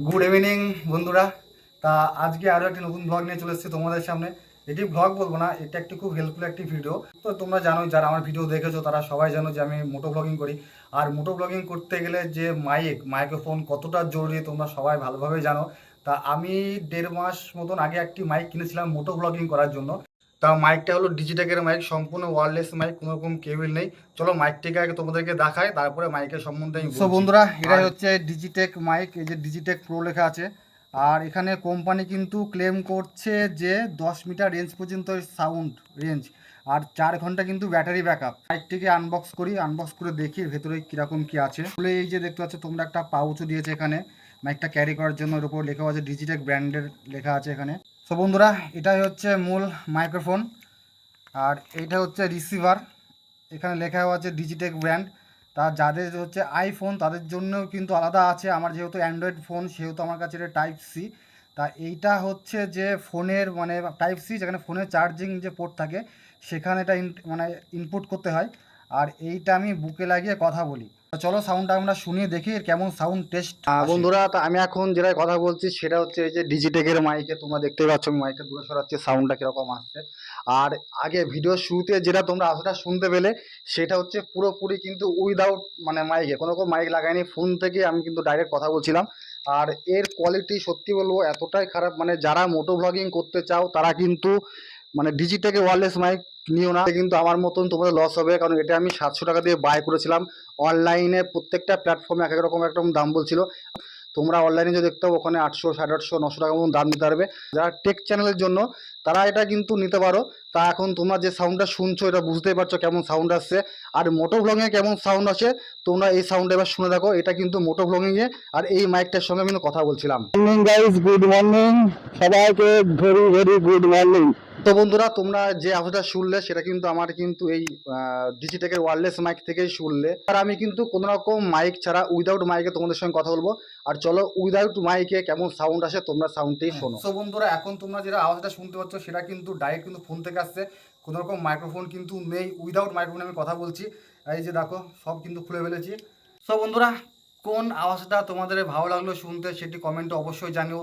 Good evening বন্ধুরা। তা আজকে আরও একটি নতুন ব্লগ নিয়ে চলে এসেছি তোমাদের সামনে। এটি ব্লগ বলবো না, এটা একটি খুব হেল্পফুল একটি ভিডিও। তো তোমরা জানোই, যারা আমার ভিডিও দেখেছো তারা সবাই জানো যে আমি মোটো ব্লগিং করি। আর মোটো ব্লগিং করতে গেলে যে মাইক্রোফোন কতটা জরুরি তোমরা সবাই ভালোভাবে জানো। তা আমি 1.5 মাস মতন আগে একটি মাইক কিনেছিলাম মোটো ব্লগিং করার জন্য। তা মাইকটা হলো ডিজিটেকের মাইক, সম্পূর্ণ ওয়্যারলেস মাইক, কোনো রকম কেবল নেই। চলো মাইকটিকে আগে তোমাদেরকে দেখাই, তারপরে মাইকের সম্বন্ধে আমি বলছি। বন্ধুরা, এটাই হচ্ছে ডিজিটেক মাইক, এই যে ডিজিটেক প্রো লেখা আছে। আর এখানে কোম্পানি কিন্তু ক্লেম করছে যে 10 মিটার রেঞ্জ পর্যন্ত সাউন্ড রেঞ্জ, আর 4 ঘন্টা কিন্তু ব্যাটারি ব্যাকআপ। মাইকটিকে আনবক্স করে দেখি ভেতরে কীরকম কী আছে। বলে এই যে দেখতে পাচ্ছ তোমরা, একটা পাউচও দিয়েছে এখানে মাইকটা ক্যারি করার জন্য। এর উপর লেখা আছে ডিজিটেক ব্র্যান্ডের লেখা আছে এখানে। তো বন্ধুরা, এটাই হচ্ছে মূল মাইক্রোফোন, আর এইটা হচ্ছে রিসিভার। এখানে লেখা আছে ডিজিটেক ব্র্যান্ড। তা যাদের হচ্ছে আইফোন তাদের জন্যও কিন্তু আলাদা আছে। আমার যেহেতু অ্যান্ড্রয়েড ফোন, সেহেতু আমার কাছে এটা টাইপ সি। তা এইটা হচ্ছে যে ফোনের মানে টাইপ সি, যেখানে ফোনের চার্জিং যে পোর্ট থাকে সেখানে এটা মানে ইনপুট করতে হয়। আর এইটা আমি বুকে লাগিয়ে কথা বলি। তো চলো সাউন্ডটা আমরা শুনিয়ে দেখি এর কেমন সাউন্ড টেস্ট। বন্ধুরা, তা আমি এখন যেটা কথা বলছি সেটা হচ্ছে এই যে ডিজিটেকের মাইকে। তোমরা দেখতে পাচ্ছ আমি মাইকটা দূরে সরাচ্ছি, সাউন্ডটা কীরকম আসছে। আর আগে ভিডিওর শুরুতে যেটা তোমরা আওয়াজটা শুনতে পেলে সেটা হচ্ছে পুরোপুরি কিন্তু উইদাউট মানে মাইকে, কোনো রকম মাইক লাগাইনি, ফোন থেকে আমি কিন্তু ডাইরেক্ট কথা বলছিলাম। আর এর কোয়ালিটি সত্যি বলবো এতটাই খারাপ, মানে যারা মোটো ব্লগিং করতে চাও তারা কিন্তু মানে ডিজিটেকে ওয়্যারলেস মাইক নিও না, কিন্তু আমার মতন তোমাদের লস হবে। কারণ এটা আমি 700 টাকা দিয়ে বাই করেছিলাম অনলাইনে। প্রত্যেকটা প্ল্যাটফর্মে এক এক রকম একটা দাম বলছিল। তোমরা অনলাইনে যদি দেখতে পাবো ওখানে 800, 850, 900 টাকা মতন দাম দিতে পারবে। যারা টেক চ্যানেলের জন্য তারা এটা কিন্তু নিতে পারো। তা এখন তোমরা যে সাউন্ডটা শুনছো এটা বুঝতেই পারছো কেমন সাউন্ড আসছে। আর মোটো ব্লগিংয়ে কেমন সাউন্ড আসে তোমরা এই সাউন্ডটা এবার শুনে দেখো। এটা কিন্তু মোটো ব্লগিংয়ে, আর এই মাইকটার সঙ্গে আমি কিন্তু কথা বলছিলাম। মর্নিং গাইস, গুড মর্নিং সবাইকে, ভেরি ভেরি গুড মর্নিং। তো বন্ধুরা, তোমরা যে আওয়াজটা শুনলে সেটা কিন্তু আমার কিন্তু এই ডিজিটেকের ওয়্যারলেস মাইক থেকেই শুনলে। আর আমি কিন্তু কোনো রকম মাইক ছাড়া উইদাউট মাইকে তোমাদের সঙ্গে কথা বলবো। আর চলো উইদাউট মাইকে কেমন সাউন্ড আসে তোমরা সাউন্ডটি শোনো। তো বন্ধুরা, এখন তোমরা যেটা আওয়াজটা শুনতে পাচ্ছ সেটা কিন্তু ডাইরেক্ট কিন্তু ফোন থেকে আসছে, কোনো রকম মাইক্রোফোন কিন্তু নেই। উইদাউট মাইক্রোফোনে আমি কথা বলছি। এই যে দেখো সব কিন্তু খুলে ফেলেছি। সো বন্ধুরা, কোন আওয়াজটা তোমাদের ভালো লাগলো শুনতে সেটি কমেন্টে অবশ্যই জানিও।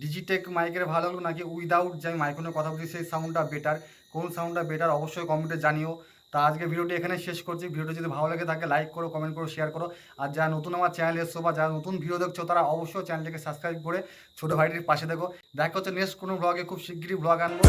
ডিজিটেক মাইকের ভালো লাগলো নাকি উইদাউট যে আমি মাইক্রোফোনে কথা বলছি সেই সাউন্ডটা বেটার, কোন সাউন্ডটা বেটার অবশ্যই কমেন্টে জানিও। তা আজকে ভিডিওটি এখানে শেষ করছি। ভিডিওটি যদি ভালো লাগে থাকে লাইক করো, কমেন্ট করো, শেয়ার করো। আর যারা নতুন আমার চ্যানেল এসছো বা যারা নতুন ভিডিও দেখছো তারা অবশ্যই চ্যানেলটিকে সাবস্ক্রাইব করে ছোটো ভাইটির পাশে দেখো। দেখা হচ্ছে নেক্সট কোনো ব্লগে, খুব শিগগিরই ব্লগ আনবো।